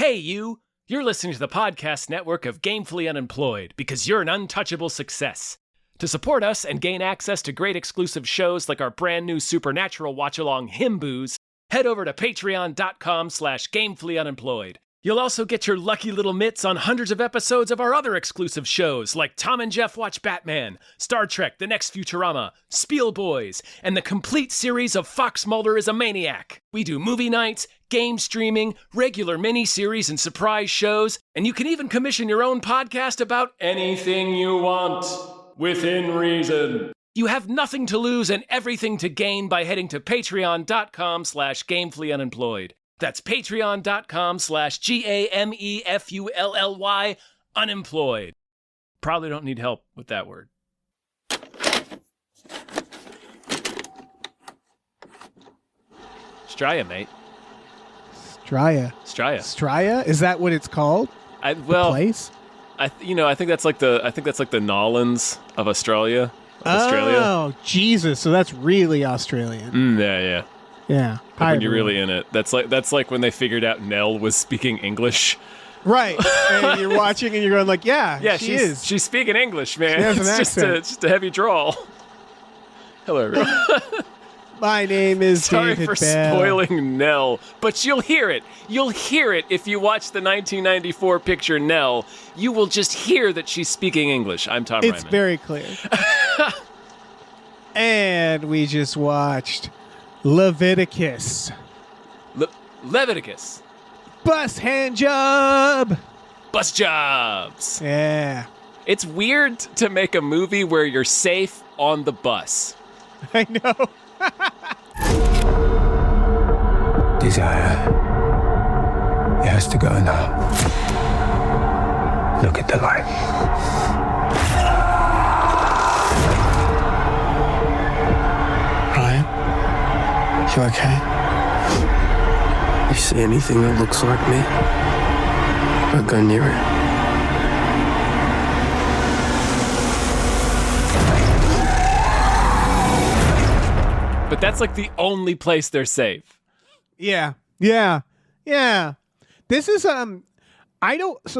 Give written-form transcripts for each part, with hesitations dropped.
Hey, you! You're listening to the podcast network of Gamefully Unemployed because you're an untouchable success. To support us and gain access to great exclusive shows like our brand new Supernatural watch-along Himboos, head over to patreon.com/gamefullyunemployed. You'll also get your lucky little mitts on hundreds of episodes of our other exclusive shows like Tom and Jeff Watch Batman, Star Trek The Next Futurama, Spiel Boys, and the complete series of Fox Mulder is a Maniac. We do movie nights, game streaming, regular mini-series and surprise shows, and you can even commission your own podcast about anything you want, within reason. You have nothing to lose and everything to gain by heading to patreon.com/gamefullyunemployed. That's patreon.com/GAMEFULLY unemployed. Probably don't need help with that word. Straya, mate. Straya? Is that what it's called? The place? I think that's like the Nolans of Australia. Oh, Jesus! So that's really Australian. Yeah. Yeah. When you're really in it, that's like when they figured out Nell was speaking English. Right, and you're watching and you're going like, yeah, she is. She's speaking English, man. She has an it's accent. just a heavy drawl. Hello, everyone. My name is Sorry David for Bell. spoiling Nell, but you'll hear it. You'll hear it if you watch the 1994 picture Nell. You will just hear that she's speaking English. I'm Tom Ryman. It's very clear. And we just watched Leviticus. Leviticus. Bus hand job. Bus jobs. Yeah. It's weird to make a movie where you're safe on the bus. I know. Desire. It has to go now. Look at the light. Ryan? You okay? You see anything that looks like me? Don't go near it. But that's like the only place they're safe. Yeah. This is so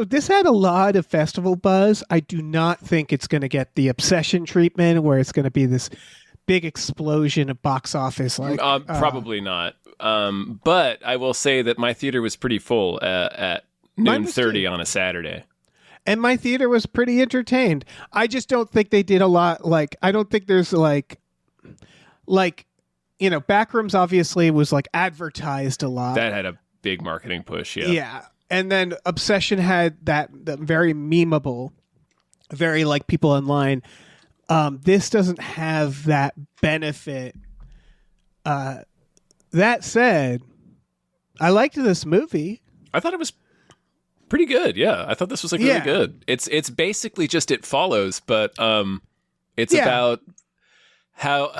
this had a lot of festival buzz. I do not think it's going to get the Obsession treatment where it's going to be this big explosion of box office. Probably not. But I will say that my theater was pretty full at noon 30 on a Saturday. And my theater was pretty entertained. I just don't think they did a lot. I don't think there's Backrooms obviously was advertised a lot. That had a big marketing push, yeah. Yeah. And then Obsession had that very memeable, very people online. This doesn't have that benefit. That said, I liked this movie. I thought it was pretty good, yeah. I thought this was really good. It's basically just It Follows, but it's about how...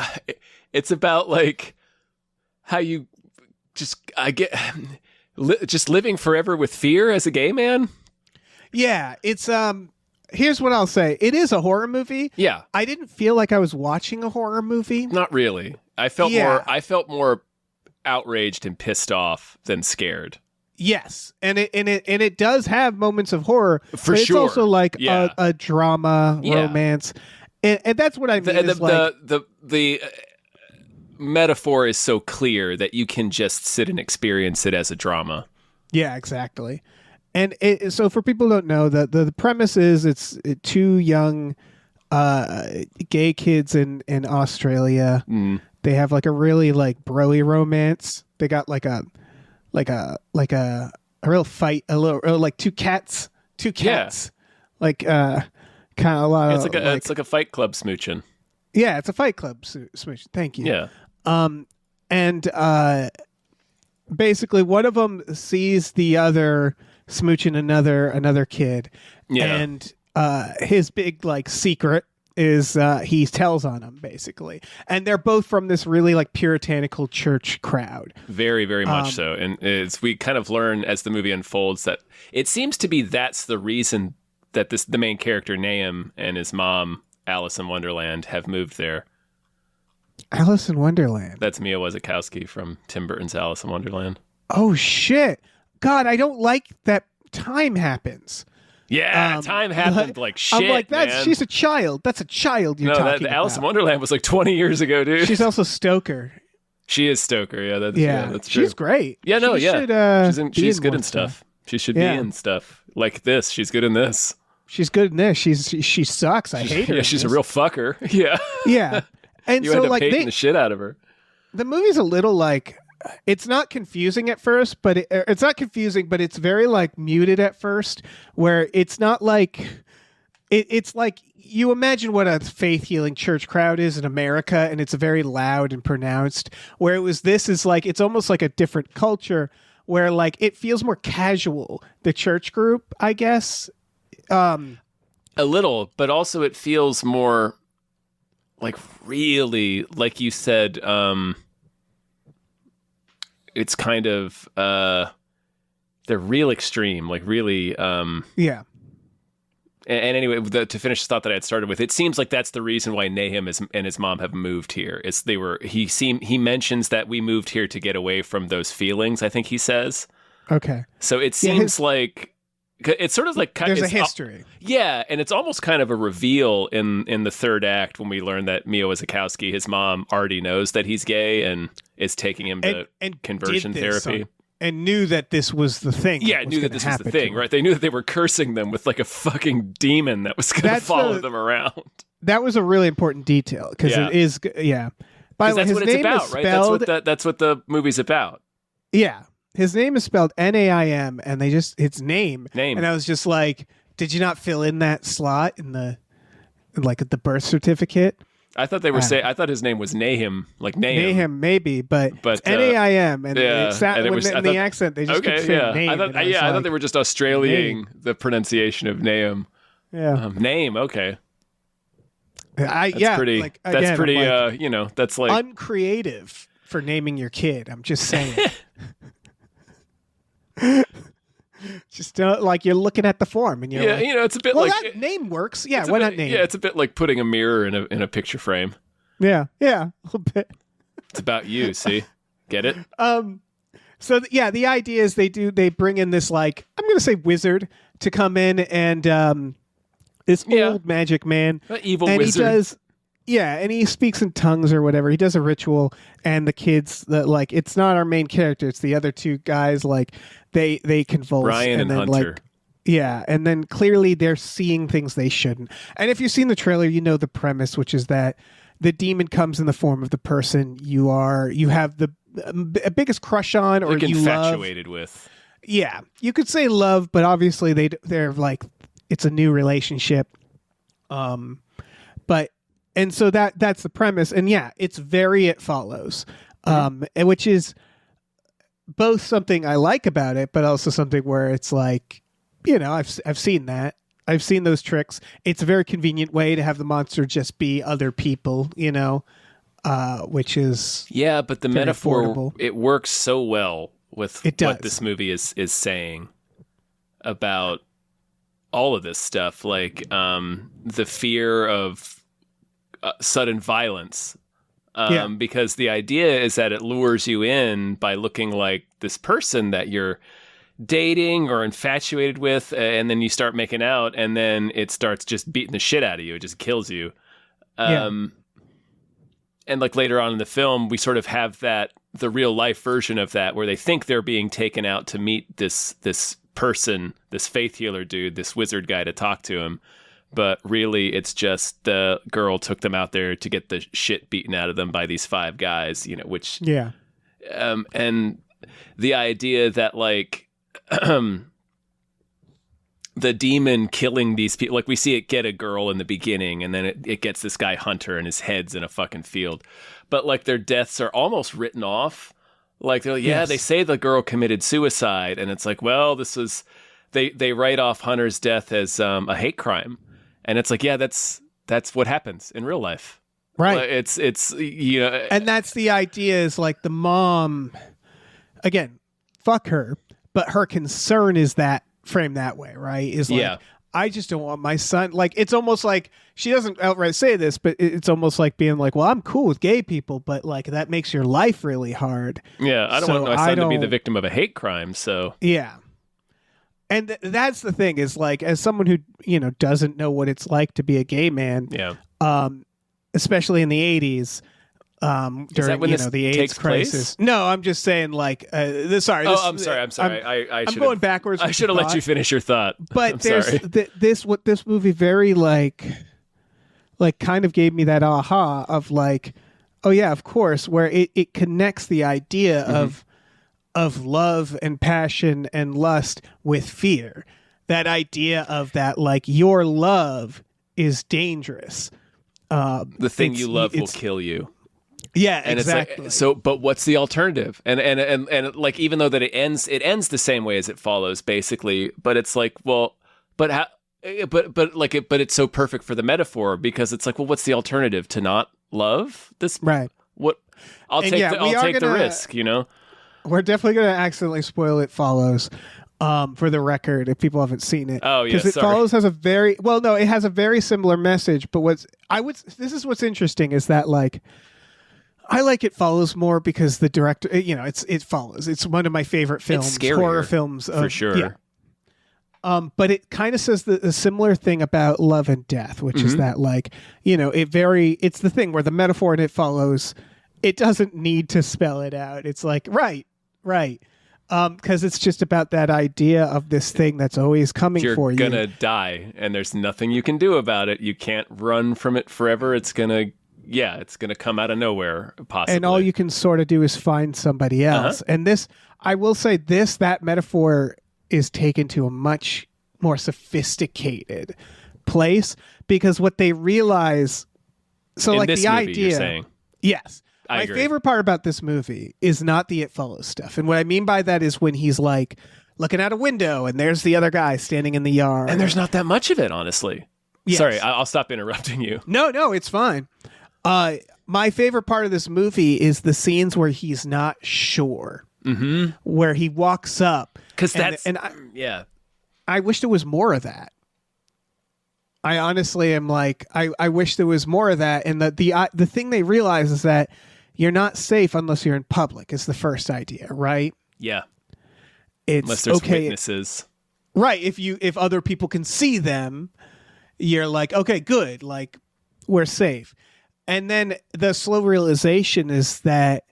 It's about how you just living forever with fear as a gay man. Yeah, it's here's what I'll say. It is a horror movie. Yeah. I didn't feel like I was watching a horror movie. Not really. I felt more outraged and pissed off than scared. Yes. And it does have moments of horror. For but sure. It's also a drama, romance. And that's what I mean. The metaphor is so clear that you can just sit and experience it as a drama. Yeah, exactly. And so for people who don't know, the premise is it's two young gay kids in Australia. Mm. They have a really broy romance. They got a real fight, a little two cats. Yeah. Kind of a lot of it's like a Fight Club smooching. Yeah, it's a Fight Club smooching. Thank you. Yeah. And basically one of them sees the other smooching another kid. Yeah. And his big secret is he tells on him basically. And they're both from this really puritanical church crowd. Very, very much so. And we kind of learn as the movie unfolds that it seems to be that's the reason that the main character Nahum and his mom Alice in Wonderland have moved there. Alice in Wonderland. That's Mia Wasikowska from Tim Burton's Alice in Wonderland. Oh shit! God, I don't like that time happens. Yeah, time happened like shit. I'm like, man. she's a child. That's a child you're talking about. Alice in Wonderland was like 20 years ago, dude. She's also Stoker. She is Stoker. Yeah, that's true. She's great. Yeah, no, she yeah. Should, she's good in stuff. She should be in stuff like this. She's good in this. She's good in this. She sucks. I hate her. Yeah, she's a real fucker. Yeah. Yeah. And you so end up like hating the shit out of her. The movie's a little like, it's not confusing at first, but it's not confusing, but it's very like muted at first, where it's not like it's like you imagine what a faith healing church crowd is in America, and it's very loud and pronounced. Where this is like, it's almost like a different culture where like it feels more casual. The church group, I guess, a little, but also it feels more like really, like you said. It's kind of they're real extreme, like really. Yeah. And anyway, to finish the thought that I had started with, it seems like that's the reason why Nahum and his mom have moved here. He mentions that we moved here to get away from those feelings, I think he says. Okay. So it seems like it's sort of like there's a history. Yeah, and it's almost kind of a reveal in the third act when we learn that Mio Wasikowski, his mom, already knows that he's gay and is taking him to conversion therapy. And knew that this was the thing. Yeah, knew that this was the thing, right? They knew that they were cursing them with like a fucking demon that was going to follow them around. That was a really important detail because it is, yeah. By the way, that's his what it's name about, is right? spelled, That's what the movie's about. Yeah. His name is spelled Naim, and it's name. Name. And I was just like, did you not fill in that slot in the birth certificate? I thought they were saying. I thought his name was Nahum, like Nahum. Nahum, maybe, but Naim, and the accent they just kept saying name. I thought they were just Australiaing the pronunciation of Nahum. Yeah, name. Okay. That's pretty. Like, that's pretty. Like, that's like uncreative for naming your kid. I'm just saying. Just like you're looking at the form and you're like, it's a bit well, like that name works. Yeah, why not name? Yeah, it's a bit like putting a mirror in a picture frame. Yeah, a little bit. It's about you. See, get it? So the idea is they bring in this like I'm going to say wizard to come in and this old magic man, evil and wizard. He does. Yeah, and he speaks in tongues or whatever. He does a ritual, and the kids like it's not our main character; it's the other two guys. Like they convulse, Ryan and then Hunter. like and then clearly they're seeing things they shouldn't. And if you've seen the trailer, you know the premise, which is that the demon comes in the form of the person you have the biggest crush on or like you infatuated with. Yeah, you could say love, but obviously they're like it's a new relationship. But. And so that's the premise. And it's very It Follows, which is both something I like about it, but also something where it's like, I've seen that. I've seen those tricks. It's a very convenient way to have the monster just be other people, which is but the metaphor, affordable. It works so well with what this movie is saying about all of this stuff, like the fear of sudden violence, because the idea is that it lures you in by looking like this person that you're dating or infatuated with, and then you start making out, and then it starts just beating the shit out of you. It just kills you. And like later on in the film, we sort of have the real life version of that, where they think they're being taken out to meet this person, this faith healer dude, this wizard guy to talk to him. But really, it's just the girl took them out there to get the shit beaten out of them by these five guys, which... Yeah. And the idea that, like, the demon killing these people... Like, we see it get a girl in the beginning, and then it gets this guy Hunter, and his head's in a fucking field. But, like, their deaths are almost written off. Like, they're like, they say the girl committed suicide, and it's like, well, this was... They write off Hunter's death as a hate crime. And it's like, that's what happens in real life. Right. It's and that's the idea is like the mom, again, fuck her, but her concern is that framed that way, right? Is like, I just don't want my son. Like, it's almost like she doesn't outright say this, but it's almost like being like, well, I'm cool with gay people, but like that makes your life really hard. Yeah, I don't want my son to be the victim of a hate crime. So yeah. And that's the thing is like, as someone who, doesn't know what it's like to be a gay man, especially in the 80s, during the AIDS crisis. Place? No, I'm just saying like sorry. I'm sorry. I'm going backwards. I should have let you finish your thought. But there's this movie very like kind of gave me that aha of like, oh yeah, of course, where it connects the idea of love and passion and lust with fear. That idea of that like your love is dangerous. The thing you love will kill you. Yeah, and exactly. It's like, but what's the alternative? And like, even though that it ends the same way as it follows, basically. But it's like, well, but it's so perfect for the metaphor because it's like, well, what's the alternative to not love this? Right. What? I'll take the risk. We're definitely going to accidentally spoil It Follows. For the record, if people haven't seen it, because It Follows has it has a very similar message. But this is what's interesting is that like. I like It Follows more because the director, It Follows. It's one of my favorite films, it's scarier, horror films. For sure. Yeah. But it kind of says a similar thing about love and death, which is that like, it's the thing where the metaphor in It Follows, it doesn't need to spell it out. It's like, right. Because it's just about that idea of this thing that's always coming for you. You're going to die and there's nothing you can do about it. You can't run from it forever. It's going to come out of nowhere, possibly. And all you can sort of do is find somebody else. And this, I will say that metaphor is taken to a much more sophisticated place because what they realize, in like the idea, you're saying. Yes. I My agree. favorite part about this movie is not the It Follows stuff. And what I mean by that is when he's like looking out a window and there's the other guy standing in the yard. And there's not that much of it, honestly. Yes. Sorry, I'll stop interrupting you. No, it's fine. My favorite part of this movie is the scenes where he's not sure, where he walks up. Because I wish there was more of that. I honestly am like, I wish there was more of that. And the thing they realize is that you're not safe unless you're in public. Is the first idea, right? Yeah. Unless there's witnesses, right? If other people can see them, you're like, okay, good, like we're safe. And then the slow realization is that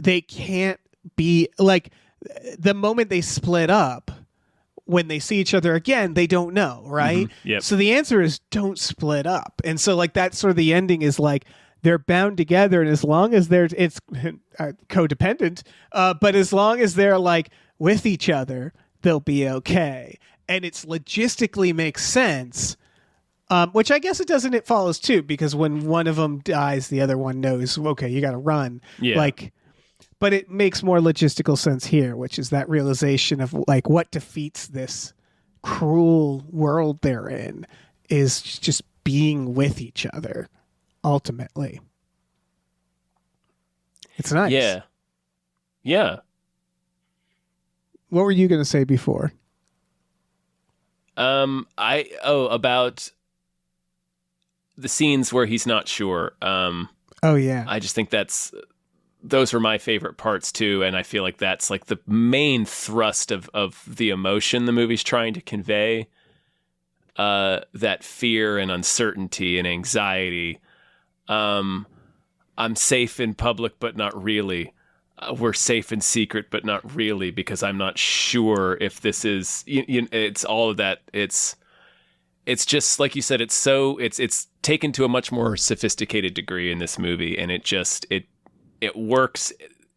they can't be like the moment they split up, when they see each other again, they don't know, right? Yep. So the answer is don't split up. And so like that's sort of the ending is like they're bound together, and as long as it's codependent, but as long as they're like with each other, they'll be okay. And it's logistically makes sense. Which I guess it doesn't. It follows too, because when one of them dies, the other one knows, okay, you got to run. Yeah. But it makes more logistical sense here, which is that realization of like what defeats this cruel world they're in is just being with each other. Ultimately, it's nice. Yeah. What were you going to say before? About the scenes where he's not sure. Oh yeah. I just think those were my favorite parts too, and I feel like that's like the main thrust of the emotion the movie's trying to convey. That fear and uncertainty and anxiety. I'm safe in public, but not really. We're safe in secret, but not really, because I'm not sure if this is. It's all of that. It's just like you said. It's taken to a much more sophisticated degree in this movie, and it works.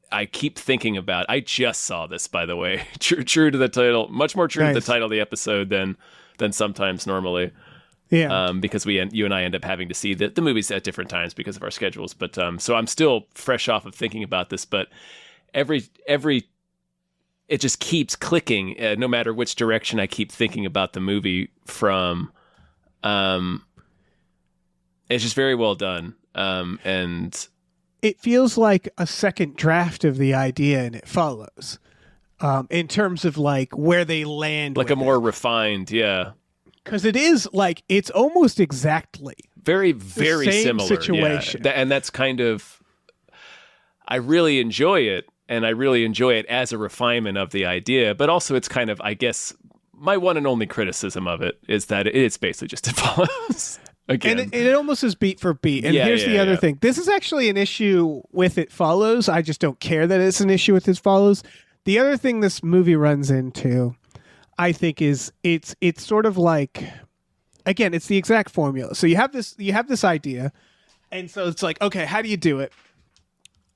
I keep thinking about. I just saw this, by the way. True to the title, much more true to the title of the episode than sometimes normally. Yeah. Because you and I end up having to see the movies at different times because of our schedules. But so I'm still fresh off of thinking about this. But every it just keeps clicking. No matter which direction I keep thinking about the movie from. It's just very well done. And it feels like a second draft of the idea, and It Follows. in terms of like where they land, like a more refined, yeah. Because it is like it's almost exactly very, very same similar situation, and that's kind of. I really enjoy it, and I really enjoy it as a refinement of the idea. But also, it's kind of, I guess, my one and only criticism of it is that it's basically just It Follows. Again. And it almost is beat for beat. And here's the other thing. This is actually an issue with It Follows. I just don't care that it's an issue with It Follows. The other thing this movie runs into, I think, is it's sort of like, again, it's the exact formula. So you have this idea, and so it's like, okay, how do you do it?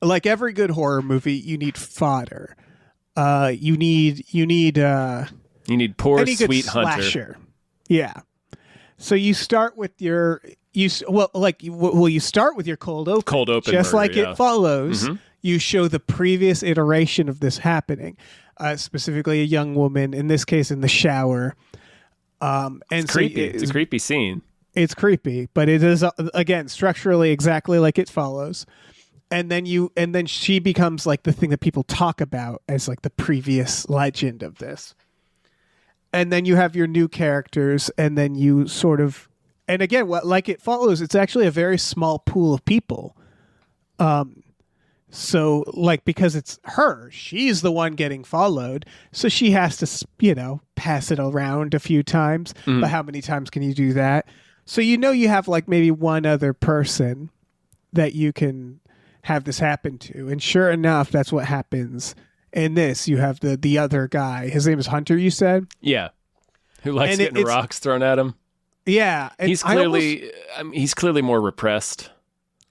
Like every good horror movie, you need fodder. You need poor any sweet good hunter. Slasher. Yeah. So you start with you start with your cold open, just murder, like yeah. It Follows. Mm-hmm. You show the previous iteration of this happening, specifically a young woman, in this case in the shower. And it's creepy. It's a creepy scene. It's creepy, but it is again structurally exactly like It Follows. And then she becomes like the thing that people talk about as like the previous legend of this. And then you have your new characters, and then you sort of, and again, like It Follows, it's actually a very small pool of people. So like, because it's her, she's the one getting followed, so she has to, pass it around a few times. Mm-hmm. But how many times can you do that? So you have like maybe one other person that you can have this happen to, and sure enough, that's what happens. In this, you have the other guy. His name is Hunter, you said? Yeah. Who likes getting rocks thrown at him. Yeah. He's clearly more repressed.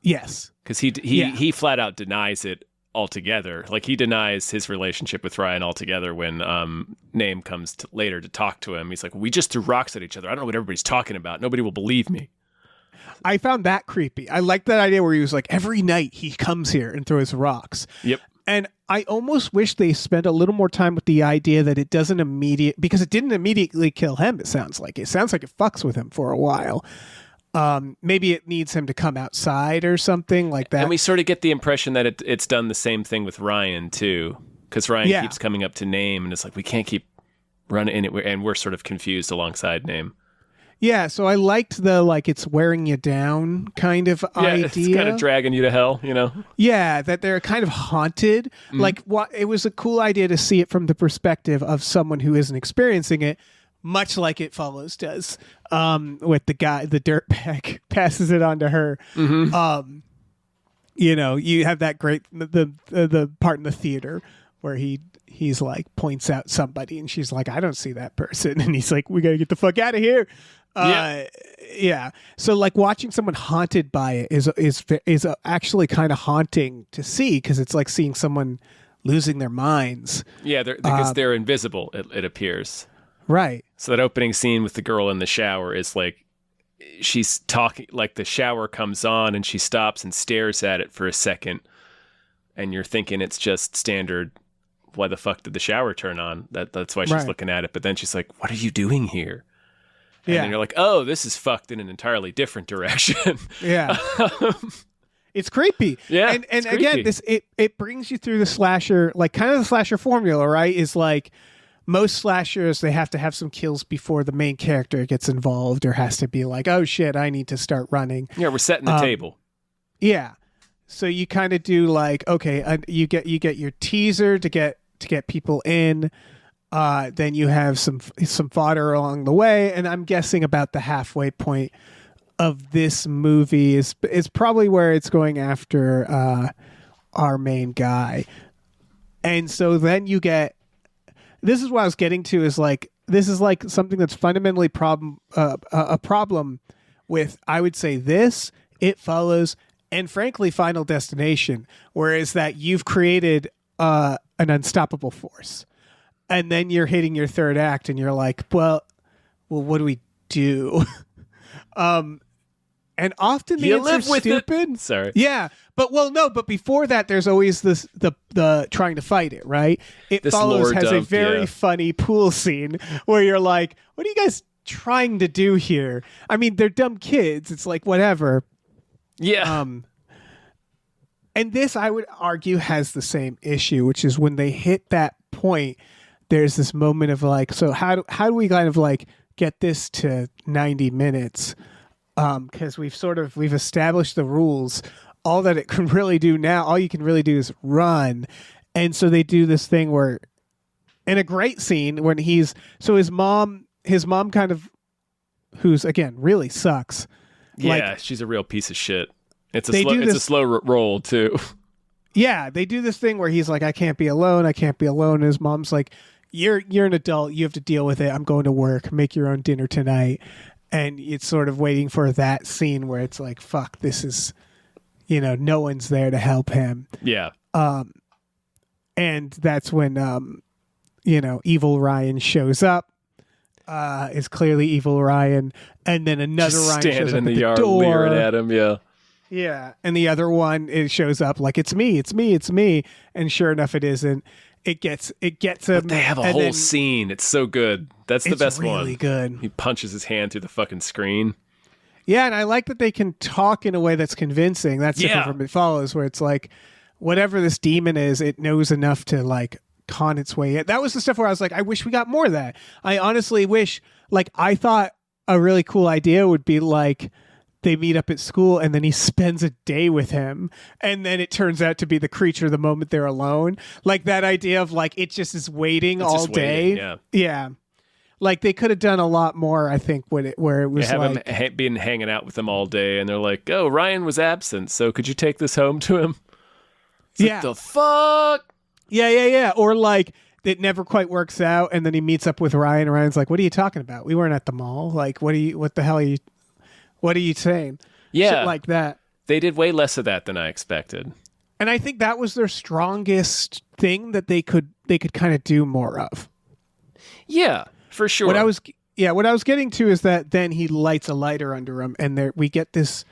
Yes. Because he flat out denies it altogether. Like, he denies his relationship with Ryan altogether when Name comes later to talk to him. He's like, we just threw rocks at each other. I don't know what everybody's talking about. Nobody will believe me. I found that creepy. I like that idea where he was like, every night he comes here and throws rocks. Yep. And I almost wish they spent a little more time with the idea that it doesn't because it didn't immediately kill him, it sounds like. It sounds like it fucks with him for a while. Maybe it needs him to come outside or something like that. And we sort of get the impression that it's done the same thing with Ryan, too. Because Ryan keeps coming up to Name, and it's like, we can't keep running it, and we're sort of confused alongside Name. Yeah, so I liked the, like, it's wearing you down kind of idea. It's kind of dragging you to hell, Yeah, that they're kind of haunted. Mm-hmm. Like, it was a cool idea to see it from the perspective of someone who isn't experiencing it, much like It Follows does, with the guy, the dirtbag, passes it on to her. Mm-hmm. You have that great, the part in the theater where he's like, points out somebody, and she's like, I don't see that person. And he's like, we got to get the fuck out of here. Yeah. So like watching someone haunted by it is actually kind of haunting to see, because it's like seeing someone losing their minds. Yeah, because they're invisible, it appears. Right. So that opening scene with the girl in the shower is like, she's talking, like the shower comes on and she stops and stares at it for a second. And you're thinking it's just standard, why the fuck did the shower turn on? That's why she's looking at it. But then she's like, what are you doing here? And then you're like, oh, this is fucked in an entirely different direction. Yeah. It's creepy. Yeah. And again, it brings you through the slasher, like kind of the slasher formula, right? Is like most slashers, they have to have some kills before the main character gets involved, or has to be like, oh shit, I need to start running. Yeah, we're setting the table. Yeah. So you kind of do like, okay, you get your teaser to get people in. Then you have some fodder along the way, and I'm guessing about the halfway point of this movie is probably where it's going after our main guy. And so then you get, this is what I was getting to, is like, this is like something that's fundamentally a problem with, I would say, this, It Follows, and frankly Final Destination, whereas that you've created an unstoppable force. And then you're hitting your third act and you're like, well, what do we do? And often the answer's stupid. It. Sorry. Yeah. But before that, there's always the trying to fight it, right? It Follows has a very funny pool scene where you're like, what are you guys trying to do here? I mean, they're dumb kids. It's like, whatever. Yeah. And this, I would argue, has the same issue, which is when they hit that point, there's this moment of like, so how do we kind of like get this to 90 minutes? Because we've established the rules. All that it can really do now, all you can really do is run. And so they do this thing where, in a great scene when his mom kind of, who's again really sucks. Yeah, like, she's a real piece of shit. It's a slow roll too. Yeah, they do this thing where he's like, I can't be alone. And his mom's like, you're an adult. You have to deal with it. I'm going to work. Make your own dinner tonight. And it's sort of waiting for that scene where it's like, fuck, this is, no one's there to help him. Yeah. And that's when, evil Ryan shows up. Is clearly evil Ryan. And then another Just Ryan standing shows up in the at the yard door. leering at him. Yeah. Yeah, and the other one, it shows up like, it's me, and sure enough, it isn't. It gets him. But they have a whole scene. It's so good. That's the best one. It's really good. He punches his hand through the fucking screen. Yeah, and I like that they can talk in a way that's convincing. That's different from It Follows, where it's like, whatever this demon is, it knows enough to like con its way in. That was the stuff where I was like, I wish we got more of that. I honestly wish, like, I thought a really cool idea would be like, they meet up at school and then he spends a day with him and then it turns out to be the creature the moment they're alone. Like that idea of like, it just is waiting all day. Yeah. Like they could have done a lot more, I think, where it was have him been hanging out with them all day and they're like, oh, Ryan was absent. So could you take this home to him? It's like, the fuck? Yeah. Or like, it never quite works out. And then he meets up with Ryan and Ryan's like, what are you talking about? We weren't at the mall. Like, what the hell are you saying? Yeah. Shit like that. They did way less of that than I expected. And I think that was their strongest thing that they could kind of do more of. Yeah, for sure. What I was getting to is that then he lights a lighter under him and there we get this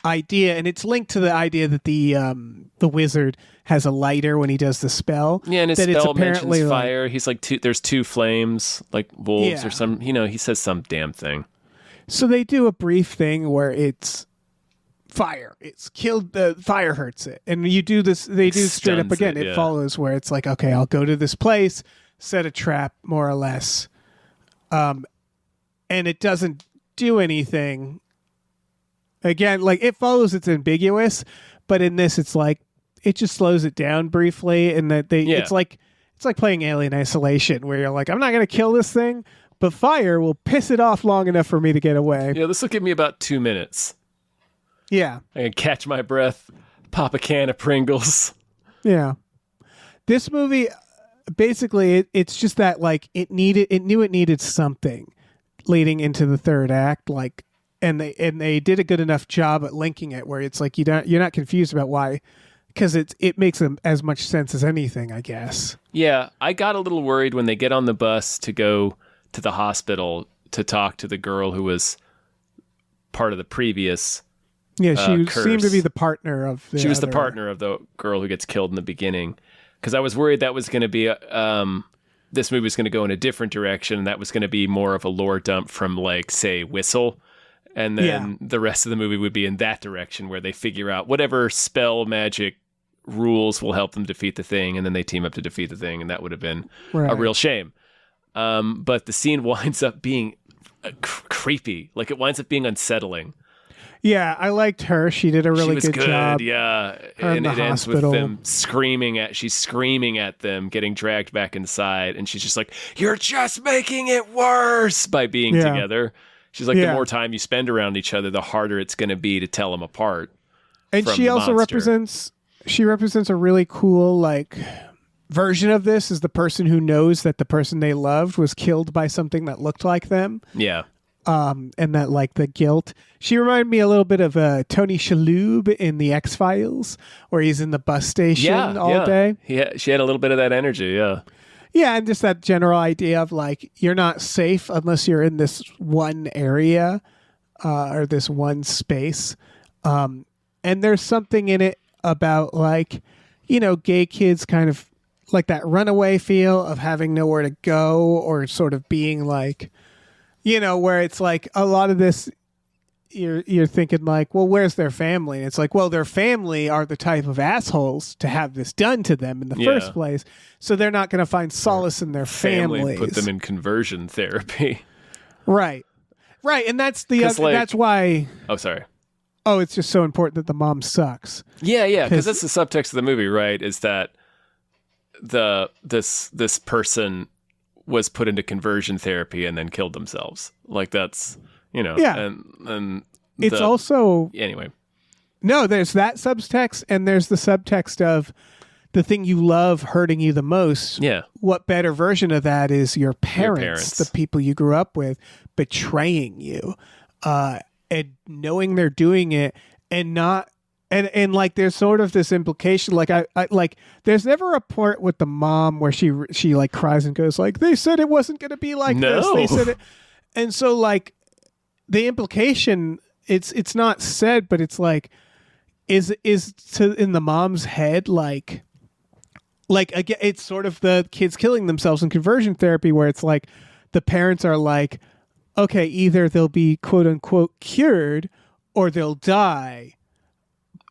idea, and it's linked to the idea that the wizard has a lighter when he does the spell. Yeah, and his that spell mentions fire. He's like, there's two flames, like wolves Yeah. or some, he says some damn thing. So they do a brief thing where it's fire. It's killed. The fire hurts it, and you do this. They do straight up again. It follows where it's like, okay, I'll go to this place, set a trap, more or less, and it doesn't do anything. Again, like It Follows, it's ambiguous, but in this, it's like it just slows it down briefly, and that it's like playing Alien Isolation, where you're like, I'm not gonna kill this thing. But fire will piss it off long enough for me to get away. Yeah, this will give me about 2 minutes. Yeah. I can catch my breath, pop a can of Pringles. Yeah. This movie, basically, it's just that like it knew it needed something leading into the third act, like, and they did a good enough job at linking it where it's like you're not confused about why, because it makes as much sense as anything, I guess. Yeah, I got a little worried when they get on the bus to go to the hospital to talk to the girl who was part of the previous she curse. Seemed to be the partner of she was the partner of the girl who gets killed in the beginning, because I was worried that was going to be this movie was going to go in a different direction, and that was going to be more of a lore dump from like, say, Whistle, and then the rest of the movie would be in that direction where they figure out whatever spell magic rules will help them defeat the thing, and then they team up to defeat the thing, and that would have been a real shame. But the scene winds up being creepy. Like, it winds up being unsettling. Yeah, I liked her. She did a really good job. Yeah, and it ends with them she's screaming at them, getting dragged back inside, and she's just like, "You're just making it worse" by being together. She's like, the more time you spend around each other, the harder it's going to be to tell them apart. And she also represents a really cool, like, version of this, is the person who knows that the person they loved was killed by something that looked like them. Yeah. And that, like, the guilt. She reminded me a little bit of Tony Shalhoub in the X-Files, where he's in the bus station all day. Yeah, she had a little bit of that energy, yeah. Yeah, and just that general idea of, like, you're not safe unless you're in this one area or this one space. And there's something in it about, like, gay kids kind of like that runaway feel of having nowhere to go, or sort of being like, where it's like a lot of this, you're thinking like, well, where's their family? And it's like, well, their family are the type of assholes to have this done to them in the first place, so they're not going to find solace in their families. Put them in conversion therapy. Right, and that's that's why. Oh, sorry. Oh, it's just so important that the mom sucks. Yeah, because that's the subtext of the movie, right? Is that this person was put into conversion therapy and then killed themselves. Like that's, and it's also anyway. No, there's that subtext, and there's the subtext of the thing you love hurting you the most. Yeah. What better version of that is your parents. The people you grew up with, betraying you, and knowing they're doing it and not. And like there's sort of this implication, like I like there's never a part with the mom where she like cries and goes like, they said it wasn't going to be like this. They said it, and so like the implication it's not said, but it's like is in the mom's head like again it's sort of the kids killing themselves in conversion therapy where it's like the parents are like, okay, either they'll be quote unquote cured or they'll die.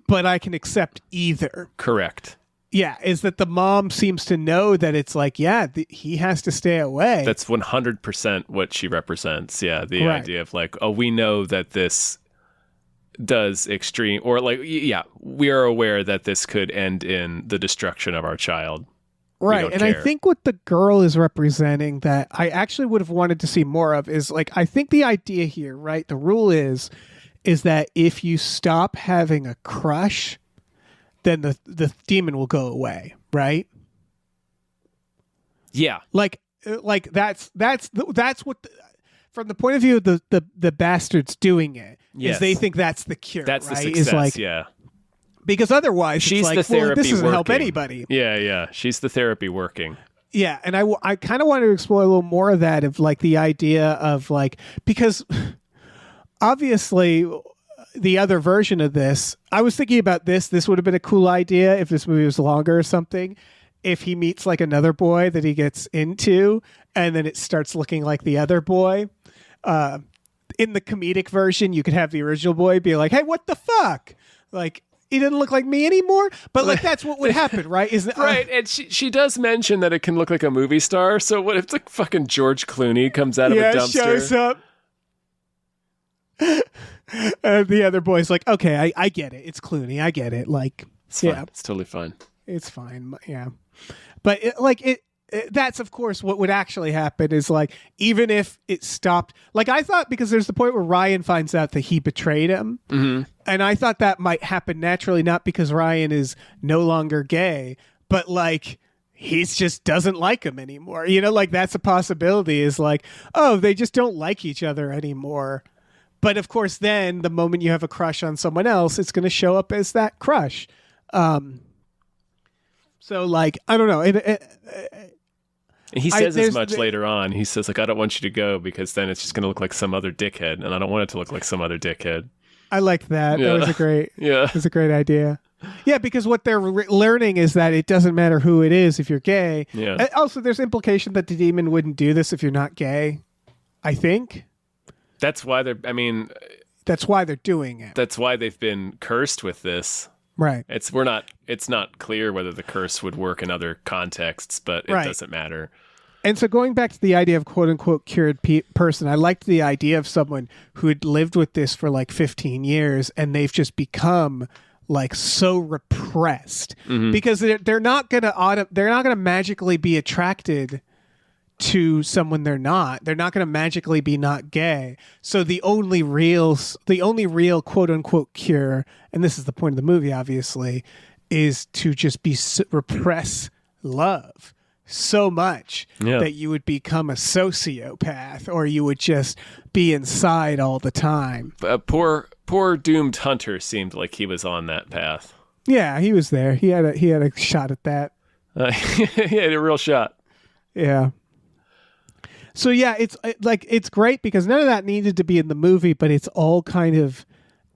But I can accept either. Correct. Yeah, is that the mom seems to know that it's like, he has to stay away. That's 100% what she represents. Yeah, the idea of like, oh, we know that this does extreme, or like, we are aware that this could end in the destruction of our child. Right, and care. I think what the girl is representing that I actually would have wanted to see more of is like, I think the idea here, right, the rule is that if you stop having a crush, then the demon will go away, right? Yeah. Like that's what from the point of view of the bastards doing it is they think that's the cure. That's right? The success, is like, yeah. Because otherwise she's it's like, the therapy this doesn't working. help anybody. Yeah. She's the therapy working. Yeah, and I kind of wanted to explore a little more of that, of like the idea of like, because obviously the other version of this, I was thinking about this would have been a cool idea if this movie was longer or something, if he meets like another boy that he gets into and then it starts looking like the other boy. In the comedic version, you could have the original boy be like, hey, what the fuck? Like, he didn't look like me anymore, but like that's what would happen, right? Isn't right? And she does mention that it can look like a movie star. So what if like fucking George Clooney comes out of a dumpster? Shows up. The other boy's like, okay, I get it. It's Clooney. I get it. Like, it's fine. It's totally fine. It's fine. Yeah, but that's of course what would actually happen is like, even if it stopped, like I thought, because there's the point where Ryan finds out that he betrayed him. Mm-hmm. And I thought that might happen naturally, not because Ryan is no longer gay, but like he just doesn't like him anymore. You know, like that's a possibility, is like, oh, they just don't like each other anymore. But of course, then the moment you have a crush on someone else, it's going to show up as that crush. So like, I don't know. He says as much later on. He says, like, I don't want you to go because then it's just going to look like some other dickhead, and I don't want it to look like some other dickhead. I liked that. Yeah. That was a great. Yeah, it was a great idea. Yeah, because what they're learning is that it doesn't matter who it is if you're gay. Yeah. And also, there's implication that the demon wouldn't do this if you're not gay. I think that's why they're. I mean, that's why they're doing it. That's why they've been cursed with this. Right. It's not clear whether the curse would work in other contexts, but it doesn't matter. And so going back to the idea of quote unquote cured person, I liked the idea of someone who had lived with this for like 15 years and they've just become like so repressed because they're not going to magically be attracted to someone they're not. They're not going to magically be not gay. So the only real quote unquote cure, and this is the point of the movie obviously, is to just repress love so much that you would become a sociopath, or you would just be inside all the time. Poor doomed Hunter seemed like he was on that path. Yeah, he was there. He had a shot at that. He had a real shot. Yeah. So yeah, it's great because none of that needed to be in the movie, but it's all kind of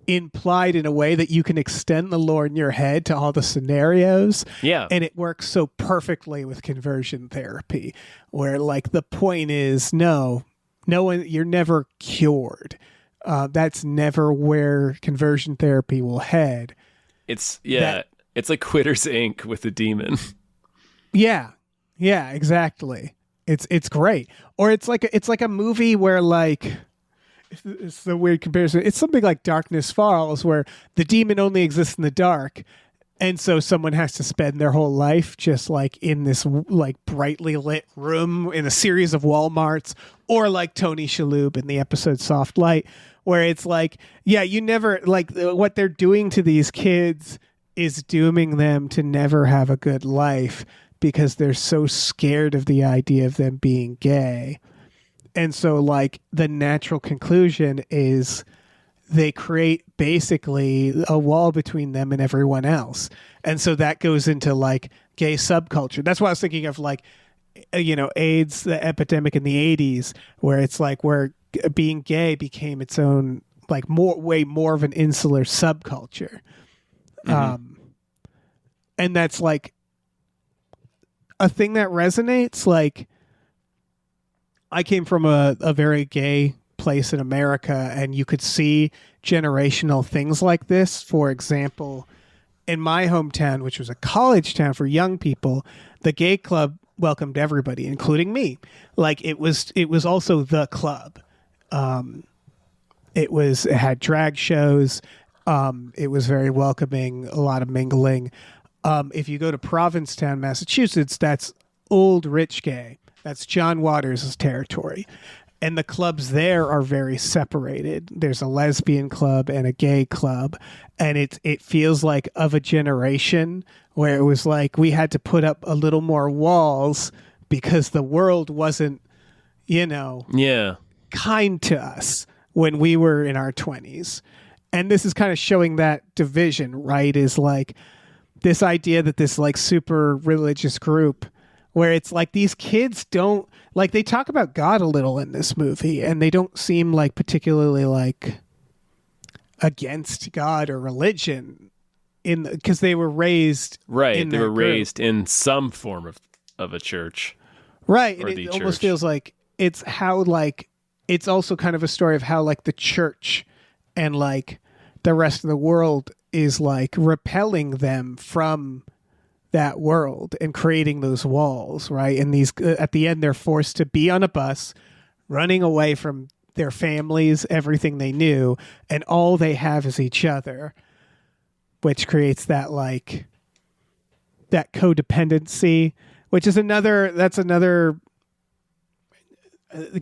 implied in a way that you can extend the lore in your head to all the scenarios. Yeah. And it works so perfectly with conversion therapy, where like the point is no one, you're never cured. That's never where conversion therapy will head. It's like Quitters Inc. with the demon. Yeah, exactly. It's great. Or it's like a movie where like it's the weird comparison. It's something like Darkness Falls, where the demon only exists in the dark, and so someone has to spend their whole life just like in this like brightly lit room in a series of Walmarts, or like Tony Shalhoub in the episode Soft Light, where it's like, yeah, you never like what they're doing to these kids is dooming them to never have a good life because they're so scared of the idea of them being gay. And so like the natural conclusion is they create basically a wall between them and everyone else. And so that goes into like gay subculture. That's why I was thinking of like, AIDS, the epidemic in the 80s, where it's like where being gay became its own like way more of an insular subculture. Mm-hmm. And that's like a thing that resonates. Like I came from a very gay place in America, and you could see generational things like this. For example, in my hometown, which was a college town for young people, the gay club welcomed everybody, including me. Like it was also the club. It had drag shows. It was very welcoming, a lot of mingling. If you go to Provincetown, Massachusetts, that's old rich gay. That's John Waters' territory. And the clubs there are very separated. There's a lesbian club and a gay club. And it feels like of a generation where it was like we had to put up a little more walls because the world wasn't, kind to us when we were in our 20s. And this is kind of showing that division, right? Is like this idea that this like super religious group where it's like these kids don't like, they talk about God a little in this movie, and they don't seem like particularly like against God or religion because they were raised right. They were raised in some form of a church, right? And it almost feels like it's how like it's also kind of a story of how like the church and like the rest of the world is like repelling them from that world and creating those walls, right? And these at the end they're forced to be on a bus running away from their families, everything they knew, and all they have is each other, which creates that like that codependency, which is another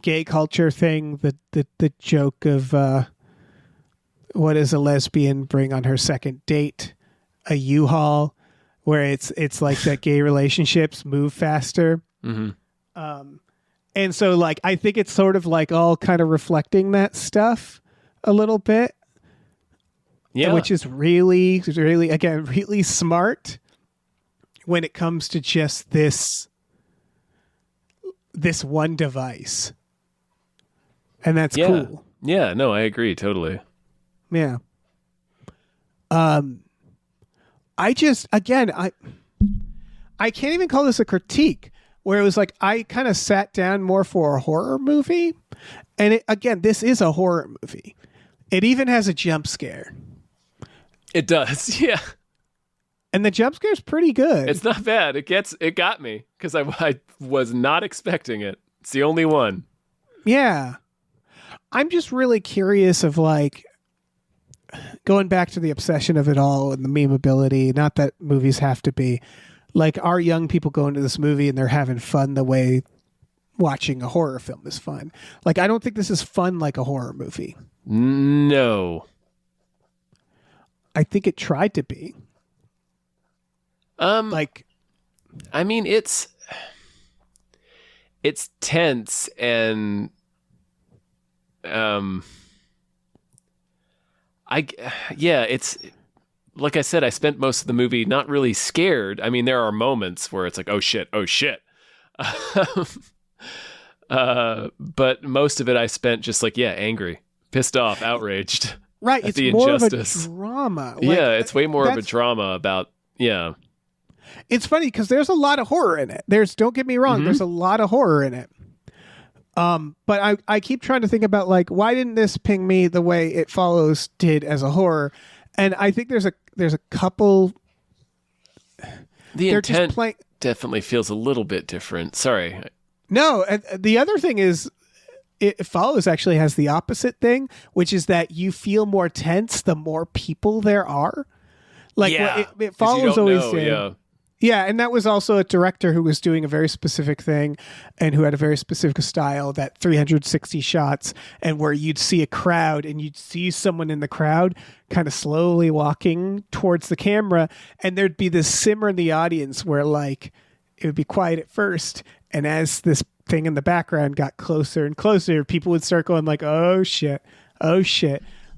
gay culture thing, the joke of what does a lesbian bring on her second date? A U-Haul, where it's like that gay relationships move faster. Mm-hmm. And so like I think it's sort of like all kind of reflecting that stuff a little bit. Yeah. Which is really, really, again, really smart when it comes to just this one device. And that's cool. Yeah, no, I agree totally. Yeah. I can't even call this a critique, where it was like I kind of sat down more for a horror movie. And this is a horror movie. It even has a jump scare. It does, yeah. And the jump scare is pretty good. It's not bad. It got me because I was not expecting it. It's the only one. Yeah. I'm just really curious of like going back to the obsession of it all and the memeability, not that movies have to be like, are young people going to this movie and they're having fun the way watching a horror film is fun? Like, I don't think this is fun like a horror movie. No. I think it tried to be. Like, I mean, it's tense and, it's like I said, I spent most of the movie not really scared. I mean, there are moments where it's like, oh shit. But most of it I spent just like, angry, pissed off, outraged. Right. It's more injustice. Of a drama. Like, it's way more of a drama about, It's funny because there's a lot of horror in it. Don't get me wrong, there's a lot of horror in it. But I keep trying to think about like, why didn't this ping me the way It Follows did as a horror? And I think there's a couple. The intent definitely feels a little bit different. Sorry. No, and the other thing is, It Follows actually has the opposite thing, which is that you feel more tense the more people there are. Like It Follows always did. Yeah, and that was also a director who was doing a very specific thing and who had a very specific style, that 360 shots, and where you'd see a crowd and you'd see someone in the crowd kind of slowly walking towards the camera, and there'd be this simmer in the audience where like it would be quiet at first, and as this thing in the background got closer and closer, people would start going like, oh shit.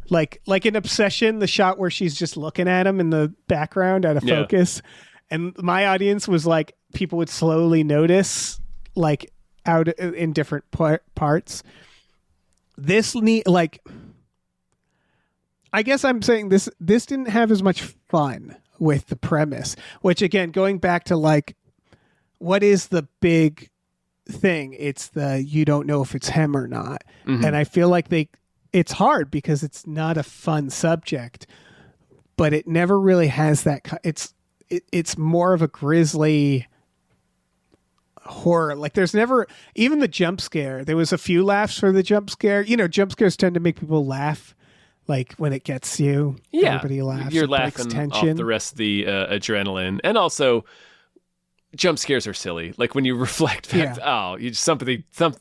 Like in Obsession, the shot where she's just looking at him in the background out of focus. And my audience was like, people would slowly notice, like out in different parts. I guess I'm saying this didn't have as much fun with the premise, which again, going back to like, what is the big thing? It's you don't know if it's him or not. Mm-hmm. And I feel like it's hard because it's not a fun subject, but it never really has that. It's more of a grisly horror. Like there's never, even the jump scare, there was a few laughs for the jump scare. You know, jump scares tend to make people laugh. Like when it gets you, everybody laughs. You're laughing off the rest of the adrenaline. And also jump scares are silly. Like when you reflect back,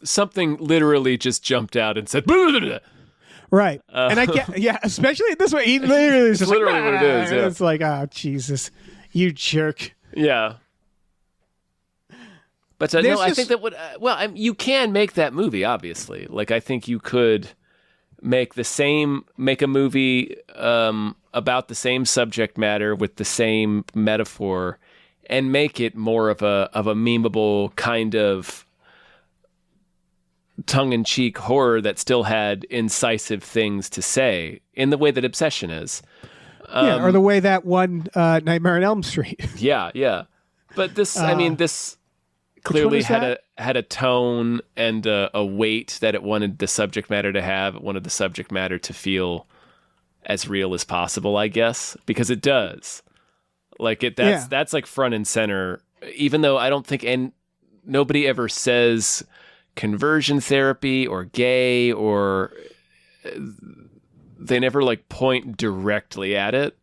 something literally just jumped out and said, blah, blah, blah. Right. And I get, especially this way, he literally is just literally what it is. Yeah. It's like, oh, Jesus. You jerk. Yeah. But no, I think that you can make that movie, obviously. Like, I think you could make a movie about the same subject matter with the same metaphor and make it more of a memeable kind of tongue-in-cheek horror that still had incisive things to say in the way that Obsession is. Or the way that one Nightmare on Elm Street. yeah. But this, this clearly had a tone and a weight that it wanted the subject matter to have. It wanted the subject matter to feel as real as possible, I guess, because it does. Like that's like front and center. Even though I don't think, and nobody ever says conversion therapy or gay, or they never like point directly at it,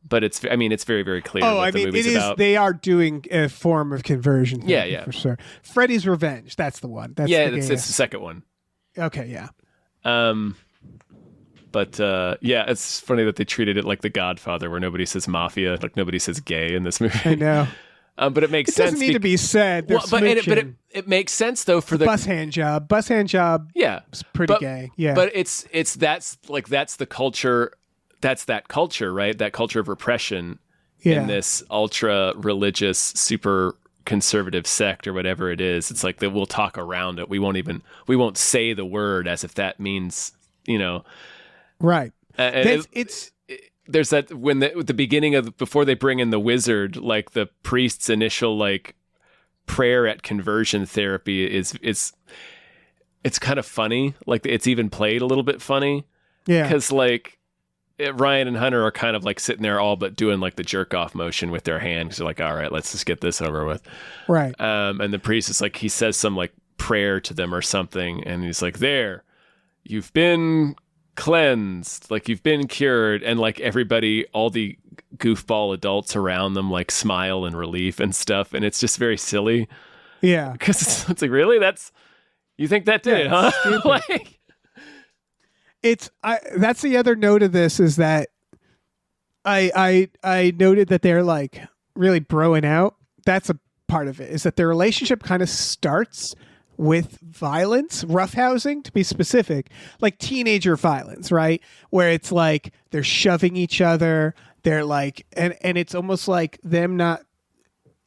but it's very, very clear what the movie's about. They are doing a form of conversion therapy, for sure. Freddy's Revenge, that's the one. It's the second one. Okay, yeah. But it's funny that they treated it like The Godfather, where nobody says mafia, like nobody says gay in this movie. I know. But it makes sense. It doesn't need to be said. But it makes sense though for the bus hand job. Bus hand job. Yeah, it's pretty gay. Yeah, but that's the culture. That's that culture, right? That culture of repression in this ultra religious, super conservative sect or whatever it is. It's like that we'll talk around it. We won't say the word as if that means, right. There's that when the beginning of before they bring in the wizard, like the priest's initial like prayer at conversion therapy is it's kind of funny. Like it's even played a little bit funny. Yeah. Because like Ryan and Hunter are kind of like sitting there all but doing like the jerk off motion with their hand. Because they're like, all right, let's just get this over with. Right. And the priest is like, he says some like prayer to them or something. And he's like, there, you've been cleansed, like you've been cured, and like everybody, all the goofball adults around them like smile in relief and stuff, and it's just very silly. Yeah, because it's like, really, you think that did it, huh? Like, that's the other note of this is that I noted that they're like really broing out. That's a part of it, is that their relationship kind of starts with violence, roughhousing to be specific, like teenager violence, right? Where it's like they're shoving each other. They're like, and it's almost like them not.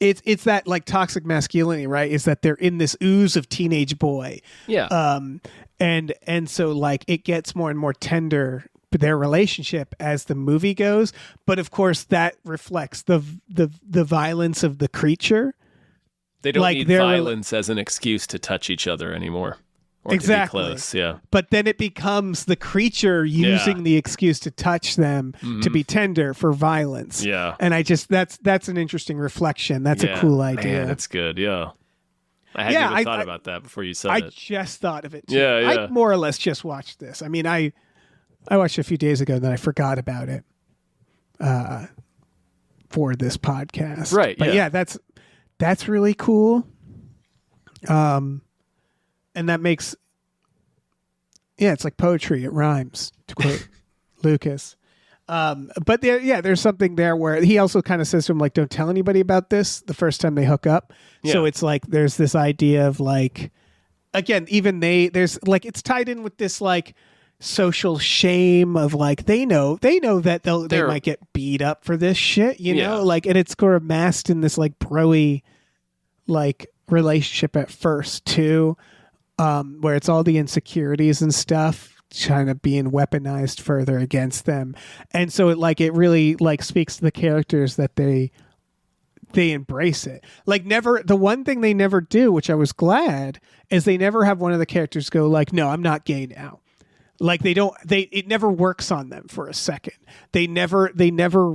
It's that like toxic masculinity, right? Is that they're in this ooze of teenage boy. Yeah. And so like it gets more and more tender, their relationship as the movie goes. But of course that reflects the violence of the creature. They don't need violence as an excuse to touch each other anymore. Or exactly. to be close, yeah. But then it becomes the creature using the excuse to touch them to be tender for violence. Yeah. And I just that's an interesting reflection. That's a cool idea. Man, that's good. Yeah. I hadn't even thought about that before you said I it. just thought of it too. Yeah, yeah. I more or less just watched this. I mean, I watched it a few days ago, and then I forgot about it for this podcast. Right. But yeah, that's really cool. And that makes it's like poetry. It rhymes, to quote Lucas. But there's something there where he also kind of says to him, like, don't tell anybody about this the first time they hook up. Yeah. So it's like there's this idea of like, again, even there's like it's tied in with this like social shame of like they know that they might get beat up for this shit, you know, like, and it's sort of masked in this like broy like relationship at first too, where it's all the insecurities and stuff kind of being weaponized further against them. And so it really like speaks to the characters that they embrace it. Like the one thing they never do, which I was glad, is they never have one of the characters go like, no, I'm not gay now. Like it never works on them for a second. They never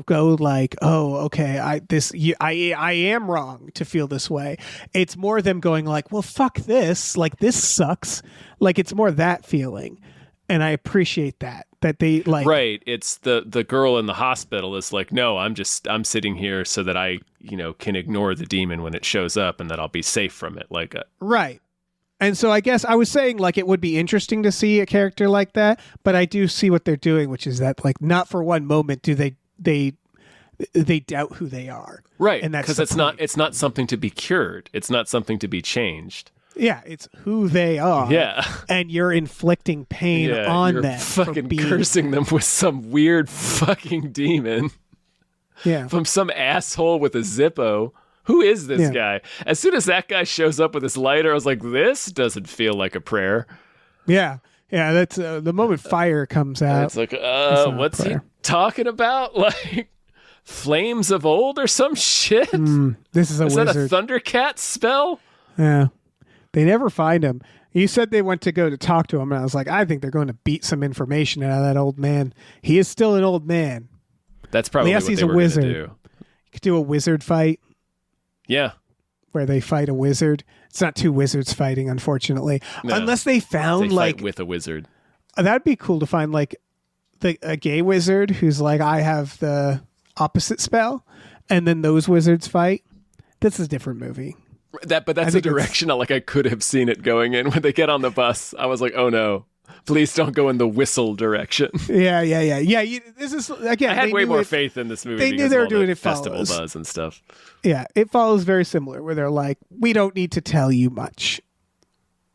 go like, oh, okay, I am wrong to feel this way. It's more them going like, well, fuck this. Like, this sucks. Like, it's more that feeling. And I appreciate that they like, right. It's the girl in the hospital is like, no, I'm sitting here so that I, can ignore the demon when it shows up and that I'll be safe from it. Like, right. And so I guess I was saying like it would be interesting to see a character like that, but I do see what they're doing, which is that like not for one moment do they doubt who they are. Right. And that's because it's not something to be cured. It's not something to be changed. Yeah, it's who they are. Yeah. And you're inflicting pain on you're them. Fucking cursing them with some weird fucking demon. Yeah. From some asshole with a Zippo. Who is this guy? As soon as that guy shows up with his lighter, I was like, this doesn't feel like a prayer. Yeah. Yeah, that's the moment fire comes out. It's like, what's he talking about? Like flames of old or some shit? This is Is wizard. that a Thundercat spell? Yeah. They never find him. You said they went to go to talk to him, and I was like, I think they're going to beat some information out of that old man. He is still an old man. That's probably what he's they were going to do. You could do a wizard fight. Yeah. Where they fight a wizard. It's not two wizards fighting, unfortunately. No. Unless they found they like fight with a wizard. That'd be cool to find like a gay wizard who's like, I have the opposite spell, and then those wizards fight. This is a different movie. But that's a direction I could have seen it going in. When they get on the bus, I was like, oh no. Please don't go in the whistle direction. Yeah. This is again. I had way more faith in this movie. They knew they were doing it festival buzz and stuff. Yeah, it follows very similar. Where they're like, we don't need to tell you much.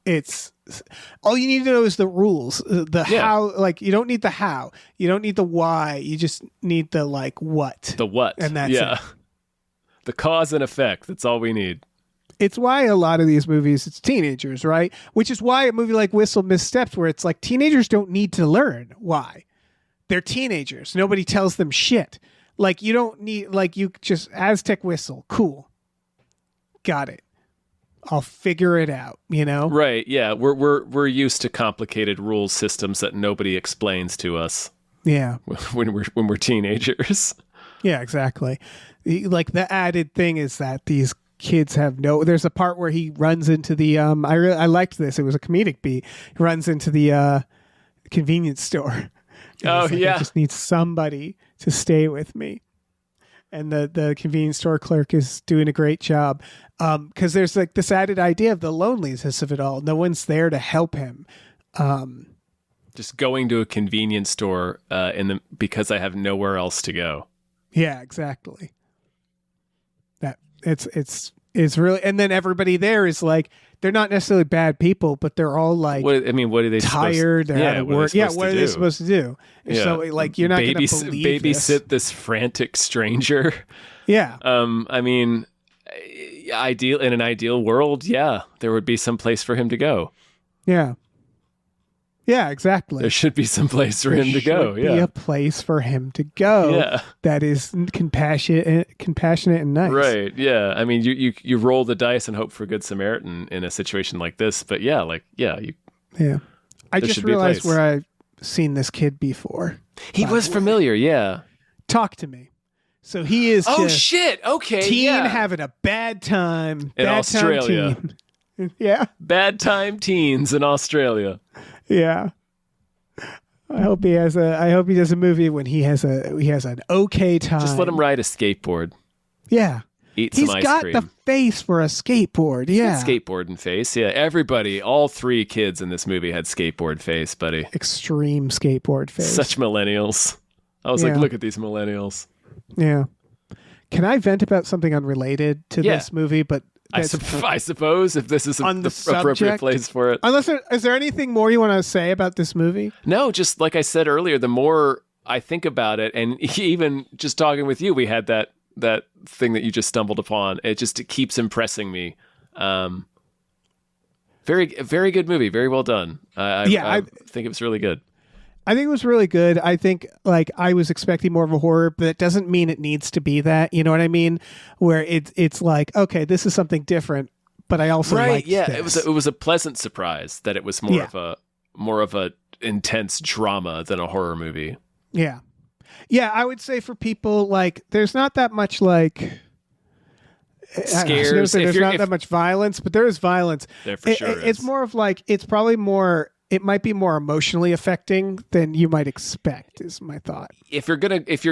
It's all you need to know is the rules, how. Like you don't need the how, you don't need the why. You just need the like what. The what, and that's it. The cause and effect. That's all we need. It's why a lot of these movies, it's teenagers, right? Which is why a movie like Whistle Missteps, where it's like teenagers don't need to learn why. They're teenagers. Nobody tells them shit. Like you don't need, like you just, Aztec whistle. Cool. Got it. I'll figure it out, you know? Right, yeah. We're used to complicated rule systems that nobody explains to us. Yeah. When we're teenagers. Yeah, exactly. Like the added thing is that these kids have there's a part where he runs into the I liked this. It was a comedic beat. He runs into the convenience store. Oh yeah. I just need somebody to stay with me. And the convenience store clerk is doing a great job. Because there's like this added idea of the loneliness of it all. No one's there to help him. Just going to a convenience store because I have nowhere else to go. Yeah, exactly. That it's really, and then everybody there is like, they're not necessarily bad people, but they're all like, what are they tired? They're out of work. Yeah, what are they supposed to do? Yeah. So like, you're not going to believe babysit this frantic stranger. Yeah. I mean, in an ideal world, yeah, there would be some place for him to go. Yeah. Yeah, exactly. There should be some place for him to go. Yeah, be a place for him to go. Yeah, that is compassionate and nice. Right. Yeah. I mean, you roll the dice and hope for Good Samaritan in a situation like this. But yeah, Yeah. I There just should be a realized place. where I've seen this kid before. He was familiar, yeah. Talk to me. So he is Oh, just shit. Okay, teen yeah. having a bad time. In bad Australia. Time teen. Yeah. Bad time teens in Australia. Yeah. I hope he does a movie when he has an okay time. Just let him ride a skateboard. Yeah. Eat He's some ice got cream. the face for a skateboard. Yeah. Skateboarding face. Yeah, everybody, all 3 kids in this movie had skateboard face, buddy. Extreme skateboard face. Such millennials. I was like, Yeah. look at these millennials. Yeah. Can I vent about something unrelated to Yeah. this movie? But I suppose if this is On the the appropriate subject? place for it. is there anything more you want to say about this movie? No, just like I said earlier, the more I think about it, and even just talking with you, we had that thing that you just stumbled upon. It keeps impressing me. Very, very good movie. Very well done. I think it was really good. I think it was really good. I think like I was expecting more of a horror, but it doesn't mean it needs to be that. You know what I mean? Where it's like, okay, this is something different, but I also liked Yeah, this. it was a pleasant surprise that it was more of a intense drama than a horror movie. Yeah. Yeah, I would say for people like there's not that much like Scares. There's not that much violence, but there is violence. There for sure It's is. more of like it might be more emotionally affecting than you might expect is my thought. If you're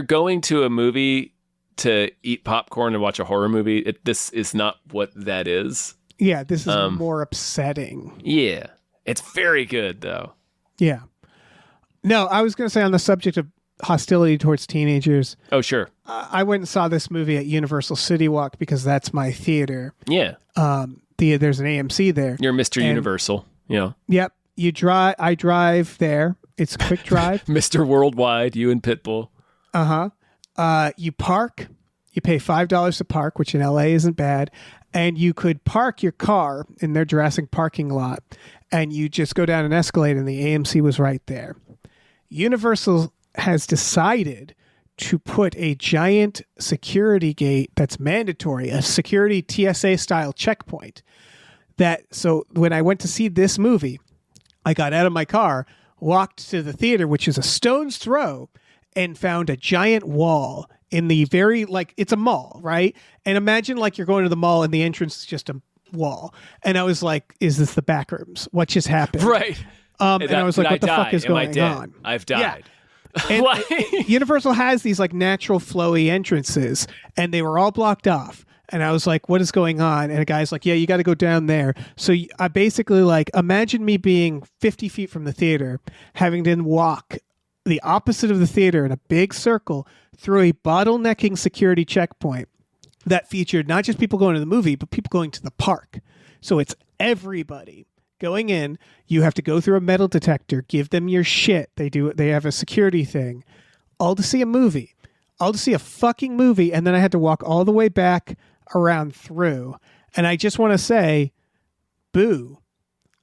going to a movie to eat popcorn and watch a horror movie, this is not what that is. Yeah, this is more upsetting. Yeah. It's very good though. Yeah. No, I was going to say on the subject of hostility towards teenagers, Oh, sure. I went and saw this movie at Universal City Walk because that's my theater. Yeah. There's an AMC there. You're Mr. And- Universal. Yeah. Yep. I drive there. It's a quick drive. Mr. Worldwide, you and Pitbull. You park. You pay $5 to park, which in LA isn't bad. And you could park your car in their Jurassic parking lot, and you just go down an escalator, and the AMC was right there. Universal has decided to put a giant security gate that's mandatory, a security TSA style checkpoint. So when I went to see this movie, I got out of my car, walked to the theater, which is a stone's throw, and found a giant wall in the it's a mall, right? And imagine like you're going to the mall and the entrance is just a wall. And I was like, is this the back rooms? What just happened? Right. And I was like, what the fuck is Am I going dead? on? I've died. And Like- Universal has these like natural flowy entrances, and they were all blocked off. And I was like, what is going on? And a guy's like, yeah, you got to go down there. So I basically like, imagine me being 50 feet from the theater, having to then walk the opposite of the theater in a big circle through a bottlenecking security checkpoint that featured not just people going to the movie, but people going to the park. So it's everybody going in. You have to go through a metal detector, give them your shit. They have a security thing, all to see a movie, all to see a fucking movie. And then I had to walk all the way back around through. And I just want to say, boo.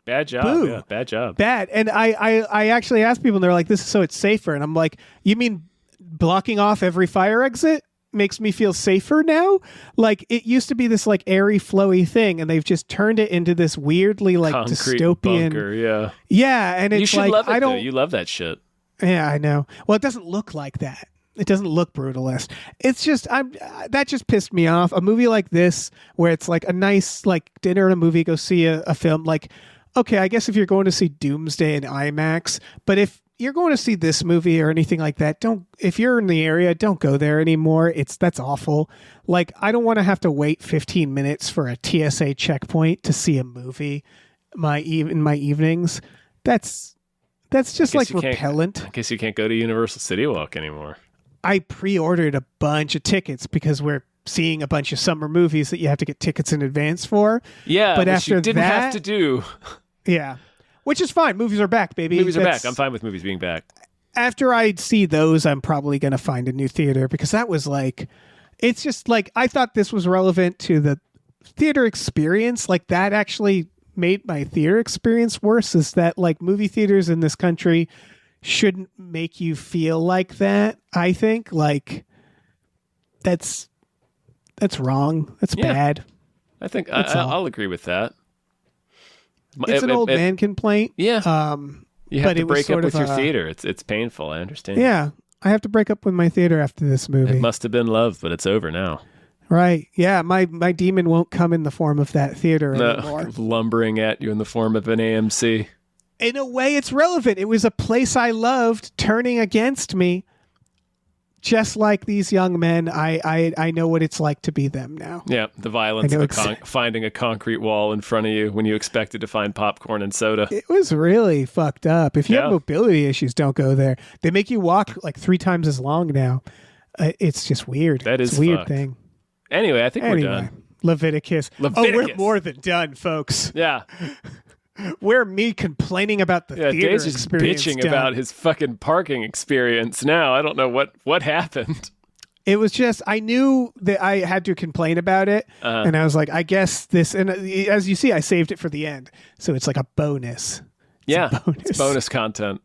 Bad job. Boo. Yeah, bad job. Bad. And I actually asked people, and they're like, this is so it's safer. And I'm like, you mean blocking off every fire exit makes me feel safer now? Like it used to be this like airy, flowy thing, and they've just turned it into this weirdly like Concrete dystopian bunker, yeah. Yeah, and it's You should like love it, I though. don't You love that shit. Yeah, I know. Well, it doesn't look like that. It doesn't look brutalist. It's just that just pissed me off. A movie like this where it's like a nice like dinner and a movie, go see a film like okay, I guess if you're going to see Doomsday in IMAX, but if you're going to see this movie or anything like that, if you're in the area, don't go there anymore. That's awful. Like, I don't want to have to wait 15 minutes for a TSA checkpoint to see a movie in my evenings. That's just like repellent. I guess you can't go to Universal City Walk anymore. I pre-ordered a bunch of tickets because we're seeing a bunch of summer movies that you have to get tickets in advance for. Yeah, but which after you didn't that, have to do. Yeah. Which is fine. Movies are back, baby. Movies are back. I'm fine with movies being back. After I see those, I'm probably going to find a new theater because that was like, it's just like, I thought this was relevant to the theater experience. Like that actually made my theater experience worse, is that like movie theaters in this country shouldn't make you feel like that. I think like that's wrong. That's bad. I think That's all. I'll agree with that. It's an old man complaint. Yeah. You have but to it was break up sort with of your theater. It's painful. I understand. Yeah. I have to break up with my theater after this movie. It must have been love, but it's over now. Right. Yeah. My demon won't come in the form of that theater anymore. Lumbering at you in the form of an AMC. In a way, it's relevant. It was a place I loved turning against me. Just like these young men, I know what it's like to be them now. Yeah, the violence of finding a concrete wall in front of you when you expected to find popcorn and soda. It was really fucked up. If you have mobility issues, don't go there. They make you walk like 3 times as long now. It's just weird. That is a weird fucked. Thing. Anyway, I think we're done. Leviticus. Oh, we're more than done, folks. Yeah. We're me complaining about the theater Dave's just experience. Bitching about his fucking parking experience now. I don't know what happened. It was just, I knew that I had to complain about it. And I was like, I guess this, and as you see, I saved it for the end. So it's like a bonus. It's bonus content.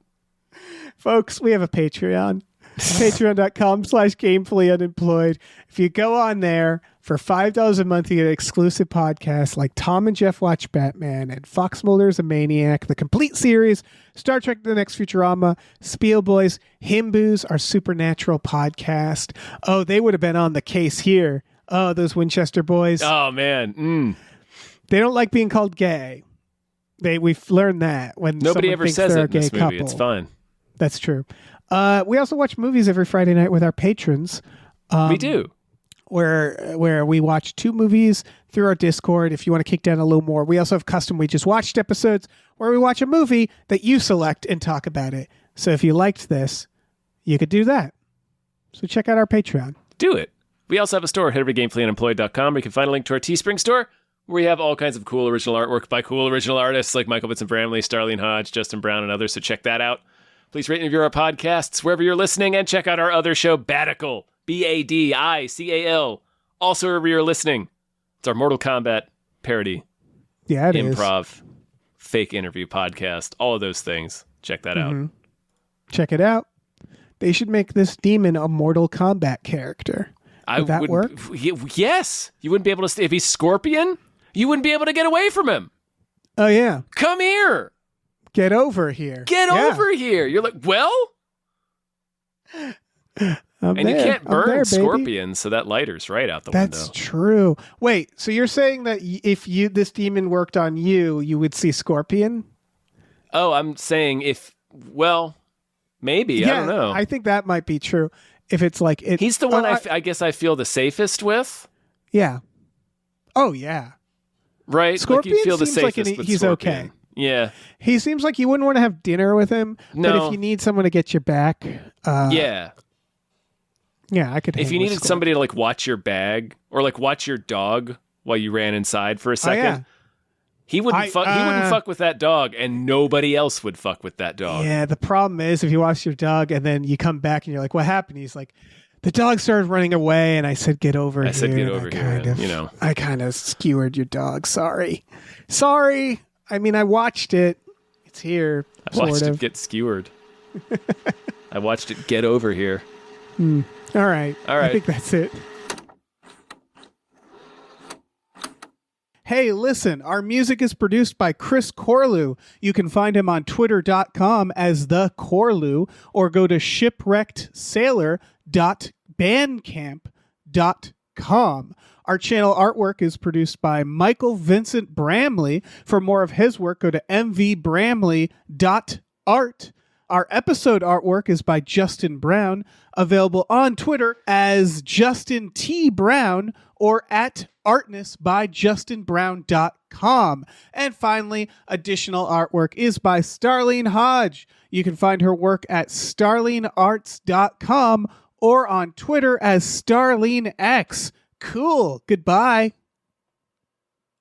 Folks, we have a Patreon. Patreon.com/gamefully unemployed. If you go on there for $5 a month, you get exclusive podcasts like Tom and Jeff Watch Batman and Fox Mulder's a Maniac, the complete series, Star Trek The Next Futurama, Spiel Boys, Himboos, our supernatural podcast. Oh, they would have been on the case here. Oh, those Winchester boys. Oh, man. They don't like being called gay. We've learned that. When nobody ever says it in this movie. Couple. It's fine. That's true. We also watch movies every Friday night with our patrons. We do. Where we watch 2 movies through our Discord. If you want to kick down a little more, we also have custom We Just Watched episodes where we watch a movie that you select and talk about it. So if you liked this, you could do that. So check out our Patreon. Do it. We also have a store at everygamefullyunemployed.com where you can find a link to our Teespring store where we have all kinds of cool original artwork by cool original artists like Michael Vincent Bramley, Starlene Hodge, Justin Brown, and others. So check that out. Please rate and review our podcasts wherever you're listening, and check out our other show, Badical, Badical. Also wherever you're listening. It's our Mortal Kombat parody. Yeah, it improv, fake interview podcast, all of those things. Check that out. Check it out. They should make this demon a Mortal Kombat character. Would that work? Yes. You wouldn't be able to... If he's Scorpion, you wouldn't be able to get away from him. Oh, yeah. Come here. Get over here. Get over here. You're like, well? You can't burn scorpions, so that lighter's right out the window. That's true. Wait, so you're saying that if this demon worked on you, you would see Scorpion? Oh, I'm saying maybe. Yeah, I don't know. I think that might be true. If it's like... He's the one I guess I feel the safest with. Yeah. Oh, yeah. Right? Scorpion like you feel the seems like safest he's Scorpion. okay. Yeah. He seems like you wouldn't want to have dinner with him, but if you need someone to get your back... yeah, I could. If you needed somebody to like watch your bag or like watch your dog while you ran inside for a second, he wouldn't fuck with that dog, and nobody else would fuck with that dog. Yeah, the problem is if you watch your dog and then you come back and you're like, "What happened?" He's like, "The dog started running away, and I said, get over here.' I said, get over here. I kind of skewered your dog. Sorry. I mean, I watched it. It's here. I watched it get skewered. I watched it get over here. All right. I think that's it. Hey, listen, our music is produced by Chris Corlew. You can find him on twitter.com as the Corlew, or go to shipwreckedsailor.bandcamp.com. Our channel artwork is produced by Michael Vincent Bramley. For more of his work, go to mvbramley.art. Our episode artwork is by Justin Brown, available on Twitter as Justin T. Brown or at artnessbyjustinbrown.com. And finally, additional artwork is by Starlene Hodge. You can find her work at starlenearts.com or on Twitter as StarleneX. Cool. Goodbye.